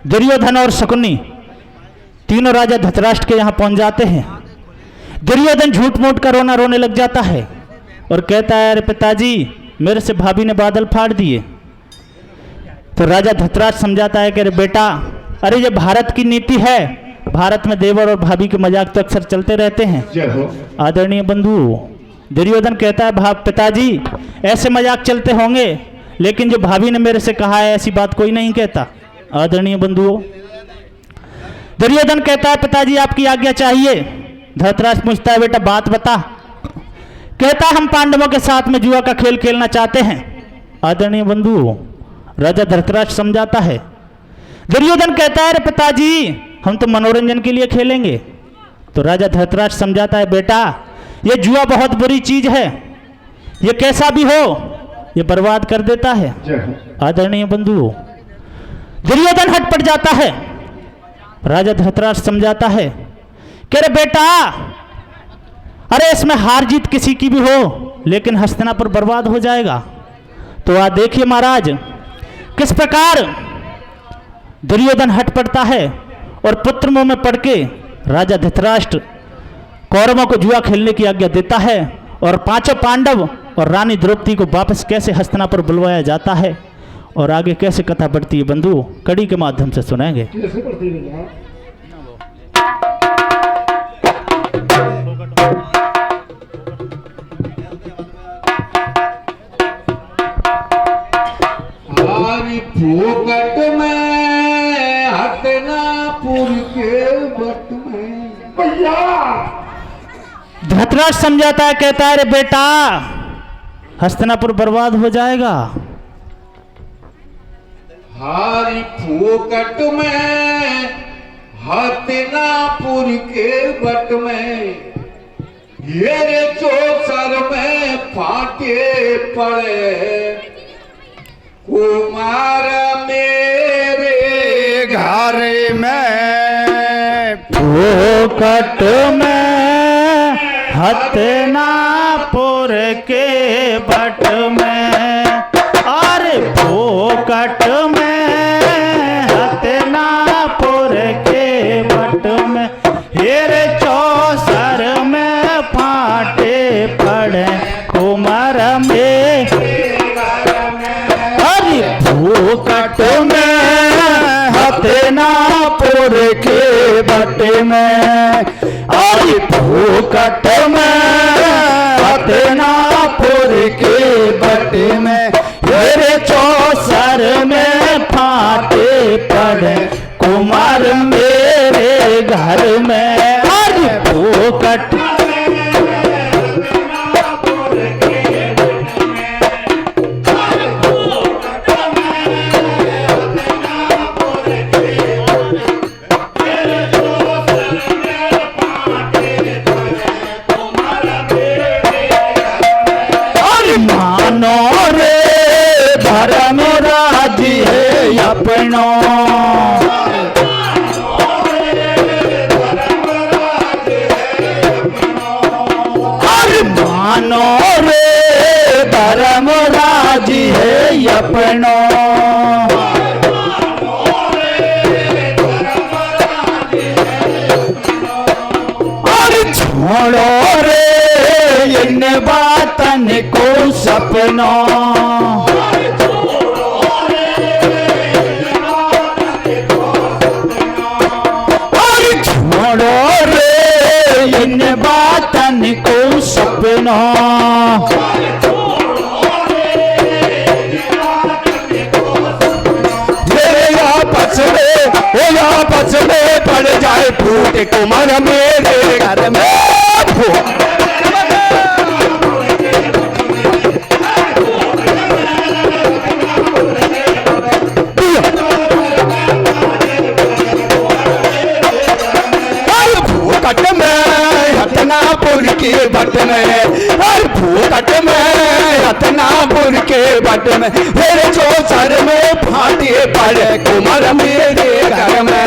दुर्योधन और शकुनी तीनों राजा धृतराष्ट्र के यहाँ पहुंच जाते हैं। दुर्योधन झूठ मूठ कर रोने लग जाता है और कहता है, अरे पिताजी मेरे से भाभी ने बादल फाड़ दिए। तो राजा धृतराष्ट्र समझाता है कि अरे बेटा, अरे ये भारत की नीति है, भारत में देवर और भाभी के मजाक तो अक्सर चलते रहते हैं। आदरणीय बंधु, दुर्योधन कहता है, पिताजी ऐसे मजाक चलते होंगे, लेकिन जो भाभी ने मेरे से कहा है ऐसी बात कोई नहीं कहता। आदरणीय बंधुओं, दुर्योधन कहता है, पिताजी आपकी आज्ञा चाहिए। धृतराष्ट्र पूछता है, बेटा बात बता। कहता है, हम पांडवों के साथ में जुआ का खेल खेलना चाहते हैं। आदरणीय बंधु, राजा धृतराष्ट्र समझाता है। दुर्योधन कहता है, अरे पिताजी हम तो मनोरंजन के लिए खेलेंगे। तो राजा धृतराष्ट्र समझाता है, बेटा ये जुआ बहुत बुरी चीज है, ये कैसा भी हो ये बर्बाद कर देता है। आदरणीय बंधु, दुर्योधन हट पड़ जाता है। राजा धृतराष्ट्र समझाता है कि अरे बेटा, अरे इसमें हार जीत किसी की भी हो, लेकिन हस्तिनापुर बर्बाद हो जाएगा। तो आज देखिए महाराज किस प्रकार दुर्योधन हट पड़ता है और पुत्र मुंह में पड़ के राजा धृतराष्ट्र कौरवों को जुआ खेलने की आज्ञा देता है और पांचों पांडव और रानी द्रौपदी को वापस कैसे हस्तिनापुर बुलवाया जाता है और आगे कैसे कथा बढ़ती है बंधु, कड़ी के माध्यम से सुनेंगे। फोकट में हस्तिनापुर के बट में भैया। धृतराष्ट्र समझाता है, कहता है, अरे बेटा हस्तिनापुर बर्बाद हो जाएगा। हारी फोकट में हस्तिनापुर के बट में ये चौसर में फाटे पड़े कुमार मेरे घर में। फोकट में हस्तिनापुर के बट में, अरे फोकट में हस्तिनापुर के बट में हेरे चौसर में फाटे पड़े कुमार में। फोकट में हस्तिनापुर के बट में, अरे फोकट में हस्तिनापुर के बट में हेरे चौसर में फाटे पड़े कुमार मेरे घर में। अरे फोकट अपनो अरे मानो रे धर्म राजी है अपनो। अरे छोड़ो रे इन बातन को सपनों, इन बातन को सपना। आपस में पड़ जाए फूट कुमार मेरे घर में। हस्तिनापुर के बट में, हर फूकट में हस्तिनापुर के बट में मेरे चौसर में फाटे पड़े कुमार मेरे घर में।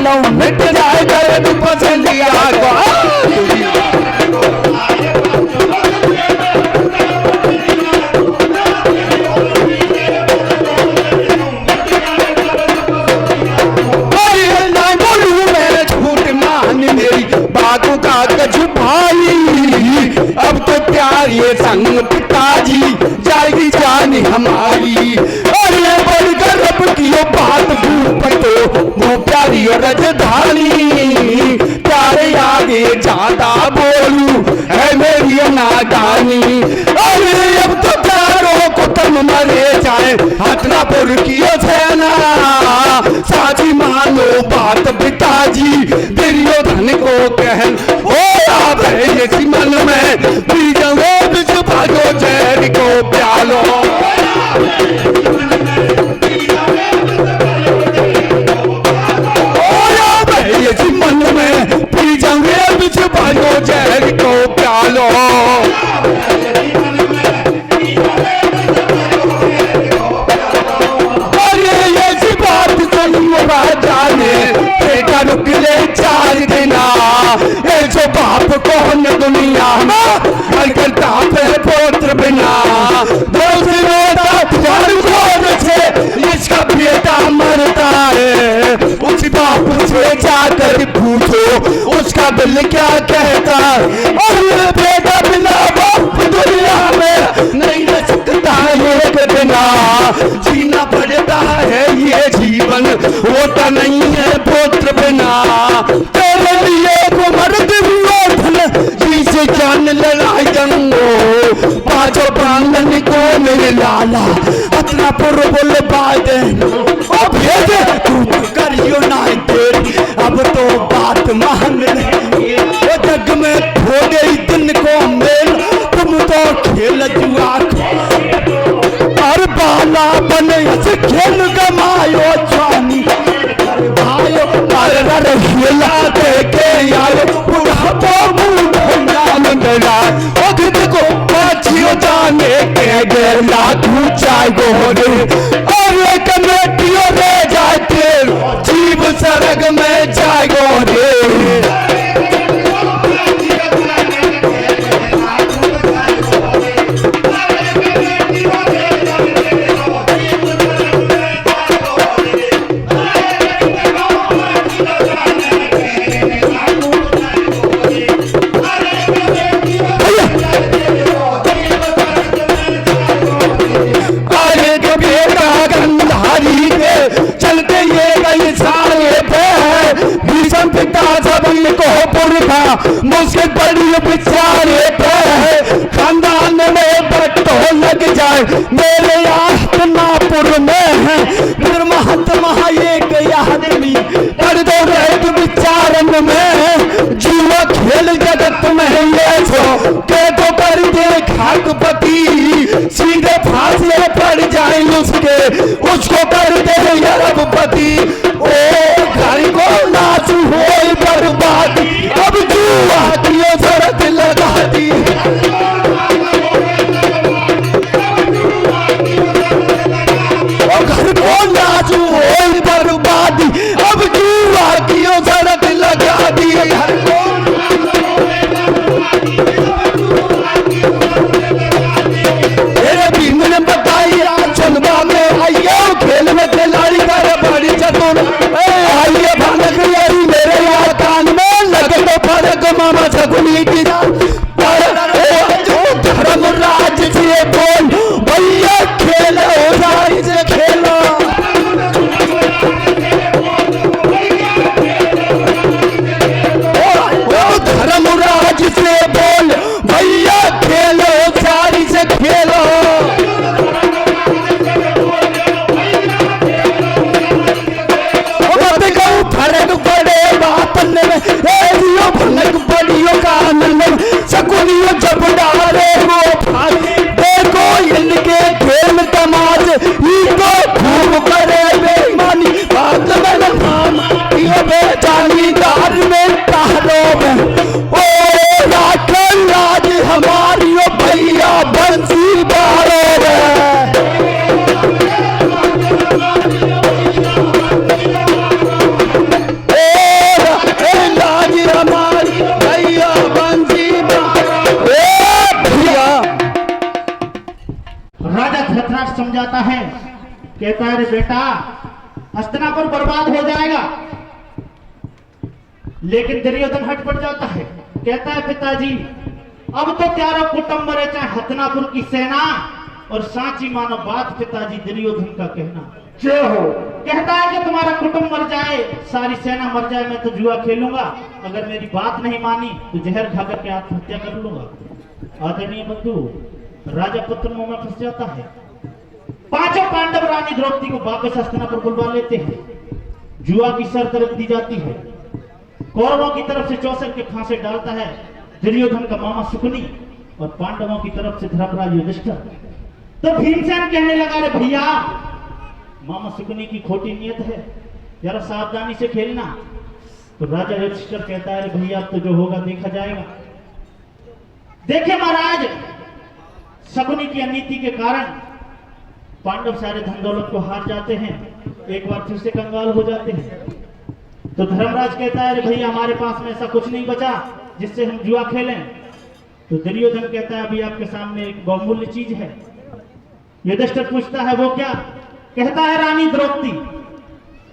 लो मिट जाए दर्द पसंदिया को। बातों का गज भाई अब तो प्यार ये संग पिताजी जाएगी जान हमारी। और ये बढ़कर अब की वो बात भूप तो वो प्यारी और रजधानी प्यारे आगे ज्यादा बोलू है मेरी नादानी। और अब तो प्यारों को तुम मरे जाए हथनापुर की सेना साची मानो बात पिताजी दुर्योधन को कहन ओ आप है इसी मन में बीजों बिच भागो जहर को प्यालो। ओ आप है इसी मन में बीजों बिच भागो जहर को प्यालो। बेटा रुक ले 4 दिना जो बाप कौन दुनिया में हर करता फिर पुत्र बिना इसका बेटा मरता है उस बाप से जाकर पूछो उसका दिल क्या कहता है। और बेटा बिना बाप दुनिया में नहीं रह सकता एक बिना जीना पड़ता है ये जीवन होता नहीं है पुत्र बिना। तेरे लिए को मर्द जिसे जान लड़ाई जंगो पाँचों प्रांगण को मेरे लाला अपना पुरबुल बादे अब भेजे तू करियो ना तेरी अब तो बात मान ले जग में हो गई दिन को मेल तुम तो खेल जुआ और बाला बने से खेल गमायो छानी भाइयों अरे हिला दे के आयो बुढ़ापा को पाछियो जाने के गेला तू चाय गोरे और कमेटियों रे जाते जीव सरग में जाय गोरे। मुझसे बड़ी बेचारे पे खानदान में बट्टो लग जाए मेरे हथनापुर में है फिर महात्मा एक आदमी कर दो रेत विचारन में जीवा खेल जगत में ये सो के तो कर दे खाकपति सीधे फांसी पड़ जाए उसको कर दे अरबपति। ओ घर को नाच हो बर्बाद अब जुआ दियो शरत लगा दी। घर को नाच हो बर्बादी अब जुआ दियो शरत लगा दी। घर को तेरे भीम ने बताई चंदा में आइयो खेल में खिलाड़ी कर बड़ी चतुर कहता है अरे बेटा हस्तिनापुर बर्बाद हो जाएगा। लेकिन दुर्योधन हट पड़ जाता है, कहता है पिताजी अब तो त्यारो कुटुंब रहे, चाहे हस्तिनापुर की सेना और सांची मानो बात पिताजी दुर्योधन का कहना जय हो। कहता है कि तुम्हारा कुटुंब मर जाए, सारी सेना मर जाए, मैं तो जुआ खेलूंगा, अगर मेरी बात नहीं मानी तो जहर खा करके आत्महत्या कर लूंगा। आदरणीय बंधु, राजा पुत्र मुंह में फंस जाता है। पांचों पांडव रानी द्रौपदी को वापस हस्तिनापुर बुलवा लेते हैं। जुआ की शर्त रख दी जाती है। कौरवों की तरफ से चौसर के फांसे डालता है दुर्योधन का मामा शुकुनी और पांडवों की तरफ से धर्मराज युधिष्ठिर। तो भीमसेन कहने लगा रे भैया मामा शुकुनी की खोटी नियत है, जरा सावधानी से खेलना। तो राजा युधिष्ठिर कहता है भैया अब तो जो होगा देखा जाएगा। देखे महाराज, शकुनी की अनीति के कारण पांडव सारे धन दौलत को हार जाते हैं, एक बार फिर से कंगाल हो जाते हैं। तो धर्मराज कहता है अरे भैया हमारे पास में ऐसा कुछ नहीं बचा जिससे हम जुआ खेलें। तो दुर्योधन कहता है अभी आपके सामने एक बहुमूल्य चीज है। युधिष्ठिर पूछता है वो क्या? कहता है रानी द्रौपदी।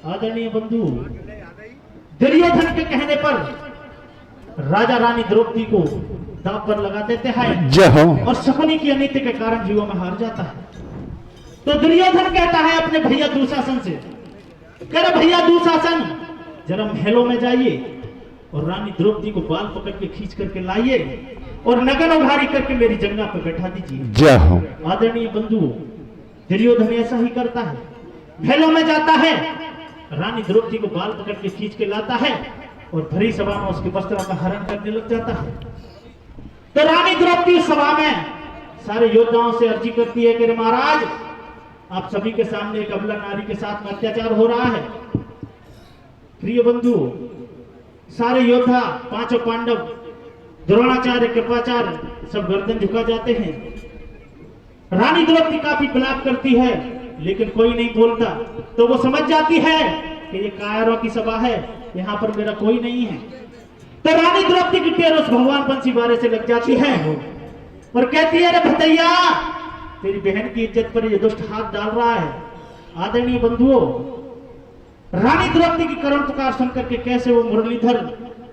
आदरणीय बंधु, दुर्योधन के कहने पर राजा रानी द्रौपदी को दांव पर लगा देते हैं और शकुनी की अनीति के कारण जुआ में हार जाता है। तो दुर्योधन कहता है अपने भैया दुशासन से, कह रहे भैया दुशासन जरा महलों में जाइए और रानी द्रौपदी को बाल पकड़ के खींच करके लाइए और नगन उघारी करके मेरी जंगा पर बैठा दीजिए। आदरणीय बंधु, दुर्योधन ऐसा ही करता है, महलों में जाता है, रानी द्रौपदी को बाल पकड़ के खींच के लाता है और भरी सभा में उसके वस्त्रों का हरण करने लग जाता है। तो रानी द्रौपदी सभा में सारे योद्धाओं से अर्जी करती है कि महाराज आप सभी के सामने एक अबला नारी के साथ में अत्याचार हो रहा है। प्रिय बंधु, सारे योद्धा, पांचों पांडव, द्रोणाचार्य, कृपाचार्य सब गर्दन झुका जाते हैं। रानी द्रौपदी काफी विलाप करती है लेकिन कोई नहीं बोलता। तो वो समझ जाती है कि ये कायरों की सभा है, यहाँ पर मेरा कोई नहीं है। तो रानी द्रौपदी की टेर उस भगवान बंसीवारे से लग जाती है और कहती है अरे भतैया तेरी बहन की इज्जत पर ये दुष्ट हाथ डाल रहा है। आदरणीय बंधुओं, रानी द्रौपदी की करुण पुकार सुनकर के कैसे वो मुरलीधर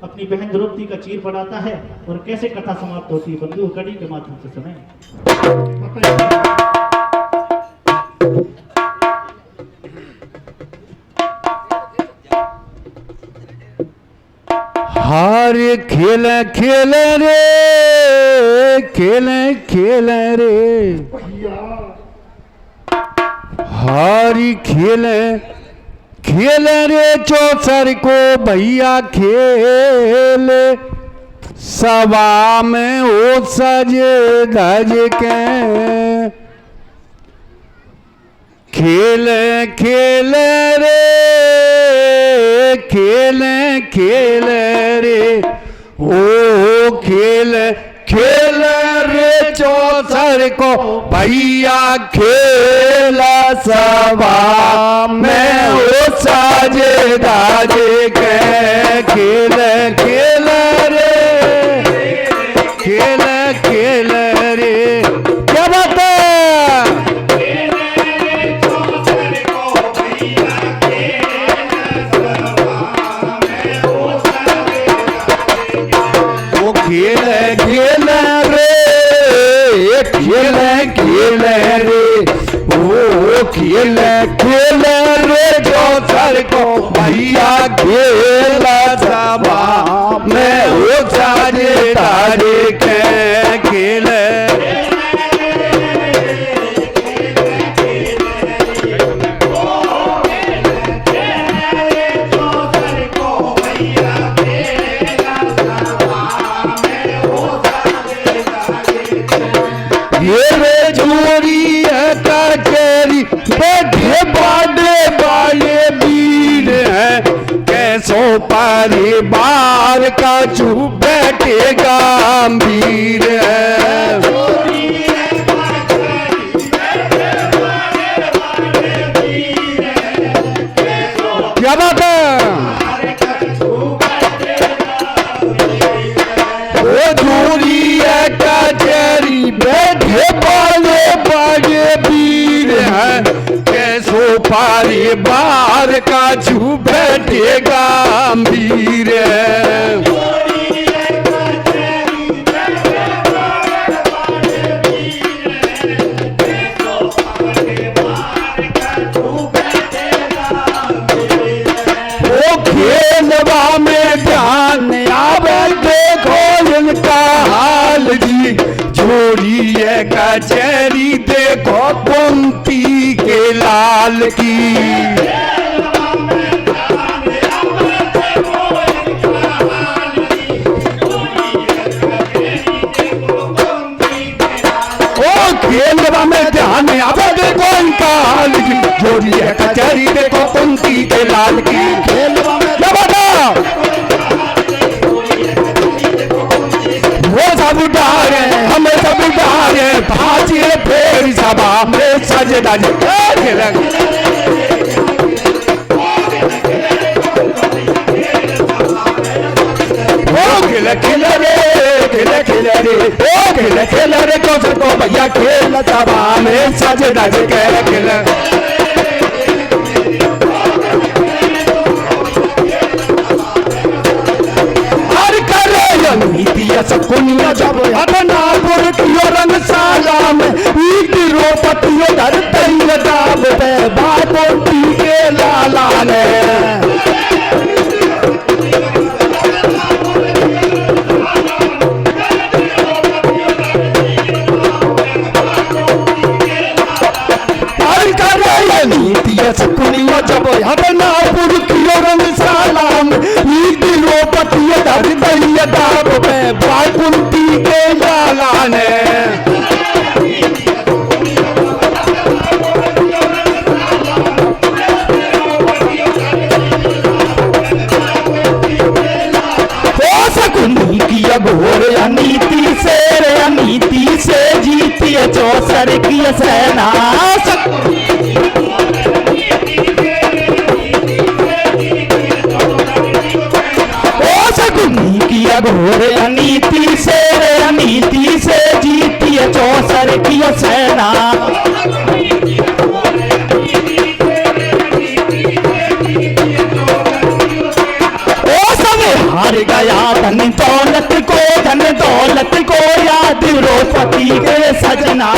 अपनी बहन द्रौपदी का चीर बढ़ाता है और कैसे कथा समाप्त होती है बंधु कड़ी के माध्यम से सुने। हार खेल खेल रे, खेल खेल रे, हारी खेल खेल रे चौसर को भैया खेल, सभा में हो सज धज के खेल खेल रे, खेल खेल रे, ओ खेल खेल रे चौसर को भैया खेल, सभा में हो साजे दाजे के खेल खेल रे, खेल खेल रे। क्या बात है? वो खेल खेल रे, खेल खेल रे, ओ खेल खेल रे चौसर को भैया खेल, सभा में हो साजे तारे के खेल। ये रे झोरी कचेरी बैठे बाडे वाले वीर है, कैसो परिवार का चुप बैठे गंभीर है। क्या बात है? वो झोरी कचेरी बैठे वाले बड़े वीर हैं, कैसो बारे बार का जू बैठेगा वीर। वो खेलवा में ध्यान आवे देखो इनका हाल जी, जोड़ी है कचहरी देखो कुंती के लाल की। ओ खेलवा में ध्यान आवे देखो इनका हाल जी, जोड़ी है कचहरी देखो कुंती के लाल की। खेलवा में वो सब डारे हमें सब डारे भाजिए फेर सभा में सजदा जी खिल रे कौशल को भैया खेल सभा में सजदा जी खिल। सकुनिया जब हटनापुर की रंगशाला में द्रौपदी धरती दाब पे बापोटी के लाला ने। सकुनिया जब हटनापुर की रंगशाला में द्रौपदी धरती दाब पे बापोटी के लाला ने। घोर अनीति से जीती चौसर की सेना। घोर अनीति से जीती चौसर की सेना। हार गया धन दौलत को याद द्रौपदी के सजना।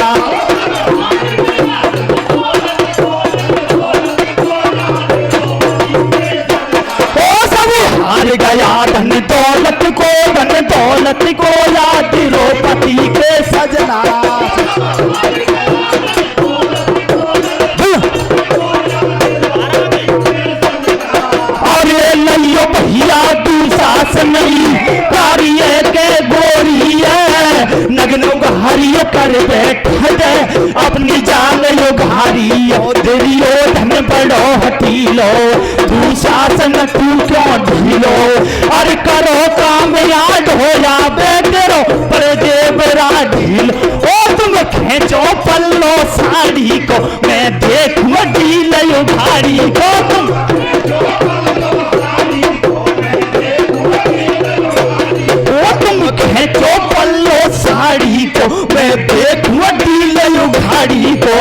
ओ सब हार गया धन दौलत को याद द्रौपदी के सजना। अरे लइयो भैया दुशासन कार्य के गोरी है, नग्न उघारियो कर बैठे अपनी जान उघारी। दुर्योधन बड़ो हटीलो दुशासन तू क्यों ढीलो। अरे करो काम याद हो या बेटरो पर जेबरा ढील। ओ तुम खेचो पल्लो साड़ी को मैं देखूं ढील उघारी को। तुम खेचो पल्लो साड़ी को मैं देखूं ढील उघारी को।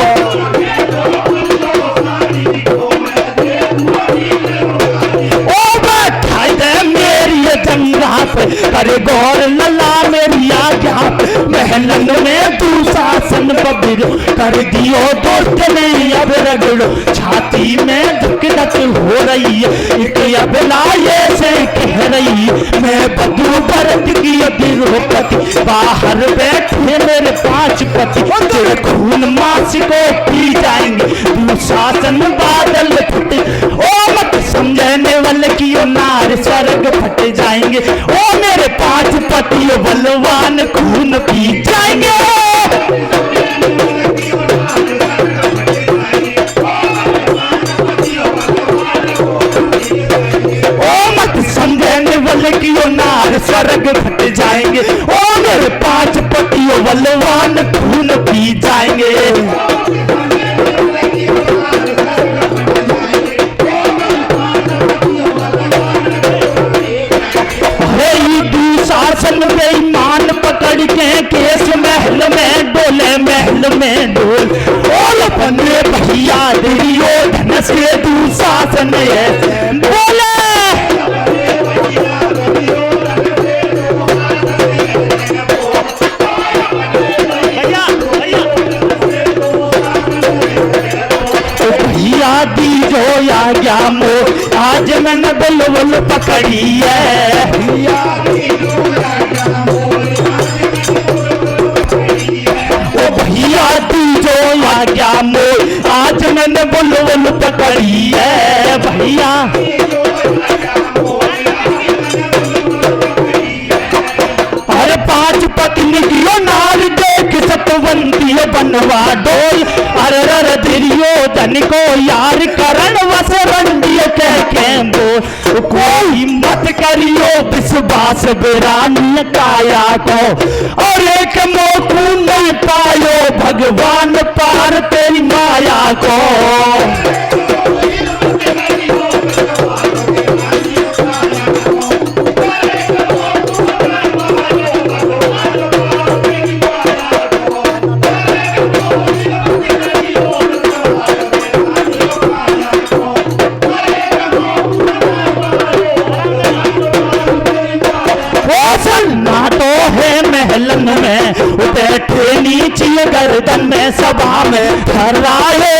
अरे गौर लला मेरी आज्ञा महलन में दुशासन बबिरो कर दियो दोस्त ने अब रगड़ो। छाती में धक धक हो रही है एक अबलाये से कह रही मैं बधू भरत की द्रौपदी। बाहर बैठे मेरे 5 पति तेरे खून मांस को पी जाएंगे दुशासन बादल फटे। ओ मत समझने वाले की ओ नार स्वर्ग फट जाएंगे। ओ मेरे 5 पति बलवान खून पी जाएंगे। ओ मत समझने वाले की ओ नार स्वर्ग फट जाएंगे। ओ मेरे 5 पति बलवान खून पी जाएंगे। शासन बेईमान पकड़ के केस महल में डोले महल में डोल। और अपने भैया दुर्योधन कैसे दुशासन ऐसे बोले। भैया दीजो या गया मोर आज मैंने बुलबुल पकड़ी है। ओ भैया दीजो या गया मोर आज मैंने बुलबुल पकड़ी है। भैया अरे 5 पत्नी दियो नार देख सतवंती बनवा डोल। अरे दिरियो धन को यार करण वस रंडियो के बोल। कोई मत करियो विश्वास बिरानी काया को और एक मोकू नहीं पायो भगवान पार तेरी माया को। महलन में बैठे नीचे गर्दन में सभा में थर्राए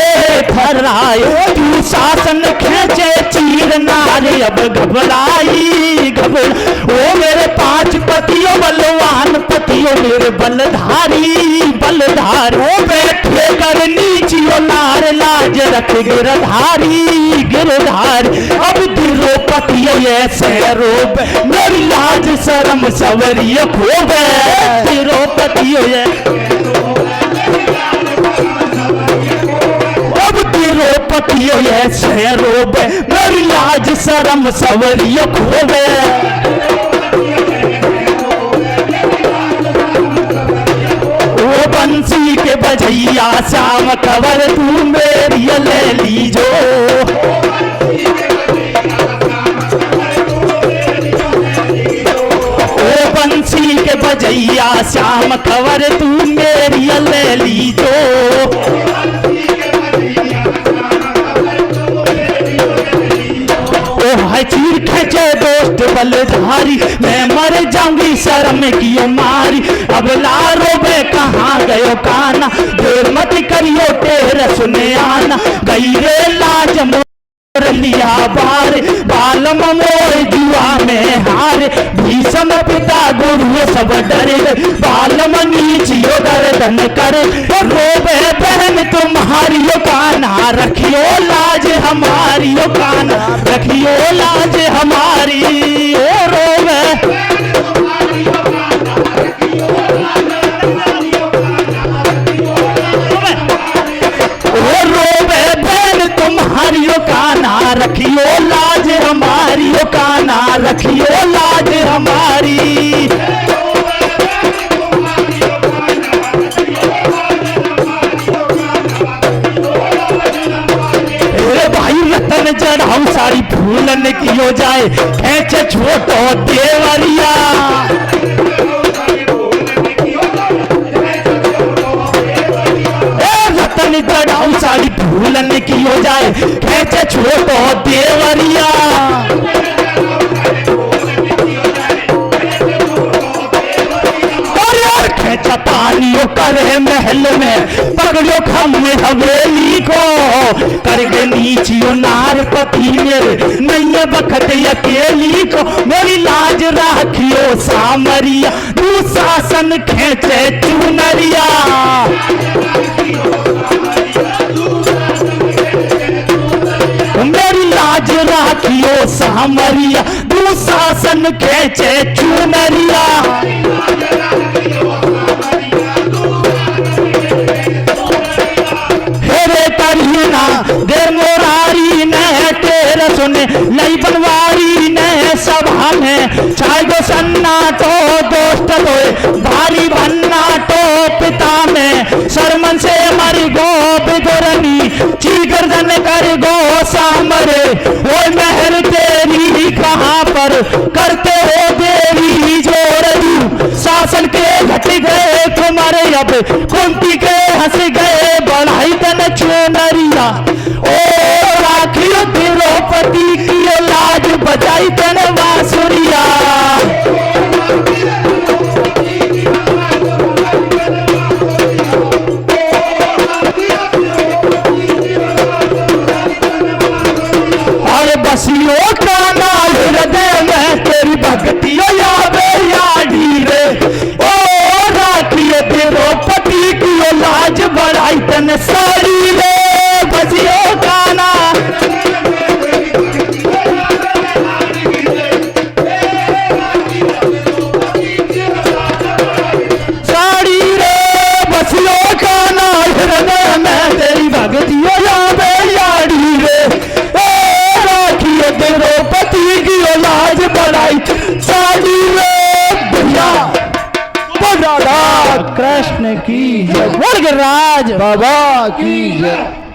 तू शासन खेचे चीर नारे अब घबराई घबरा। ओ मेरे 5 पतियों बलवान पतियों मेरे बलधारी ओ बैठे कर नीचियो नार लाज रख गिरधारी अब दिलो पतियों ऐसे रोब मेरी लाज शर्म सवरिय खोबे। तिरुपतियो अब तिरुपतियो ऐसे रोबे मेरी लाज शर्म सवरिय खोबे। ओ बंसी के बजैया श्याम कवर तू मेरी ले लीजो। बंसी के बजैया श्याम खबर तू मेरी ले लीजो। ओ है चीर खेचे दोस्त बलधारी मैं मर जाऊंगी शर्म की मारी। अब लारो बे कहाँ गयो काना देर मत करियो तेरे सुने आना। गई रे लाज लिया बार बालम मोर जुआ में हारे। भीषम पिता गुरु सब डरे बालम नीचियो गर्दन करे। रोबे बहन तुम्हारी काना रखियो लाज हमारी काना रखियो लाज हमारी। ओ रोबे तुम्हारी काना रखियो लाज हमारी काना रखियो लाज हमारी। भाई रतन चढ़ाऊ साड़ी फूलन कियो जाए खेचे छोटो देवरिया। चढ़ाऊ साड़ी फूलन की हो जाए खेचे छोटो देवरिया। और खेचा पानियों करे महल में पकड़ो खम हवेली को करके नीचियो नार पति मेरे नहीं बखत अकेली को। मेरी लाज राखियो सामरिया दुशासन खेचे चुनरिया। मेरी लाज राखियो सामरिया दुशासन खेचे चुनरिया। हेरे करीना देर मोरारी ने तेरे सुने लई बनवारी ने सभा में चाहे गो सन्ना तो दोस्त तो भारी भन्ना तो पिता में शर्मन से मर गो बिगरनी ची गर्दन कर गो सामरे। वो महर तेरी कहाँ पर करते हो देवी जोड़ दू शासन के घट गए तुम्हारे अब कुंती के हंस गए बढ़ाई तन चुनरिया। ओ द्रौपदी की लाज बजाई तने बांसुरिया। अरे बसियों का नाल हृदय में तेरी भक्तियों यावे याडी रे। ओ राखिए द्रौपदी की लाज बढ़ाई तने साड़ी रे। बसियों का नाल साड़ी रे। बसियों का नाल हृदय में तेरी भक्तियों यावे याडी रे। द्रौपदी की लाज बढ़ाई साड़ी रे। भैया कृष्ण की जय, वर्गराज बाबा की जय।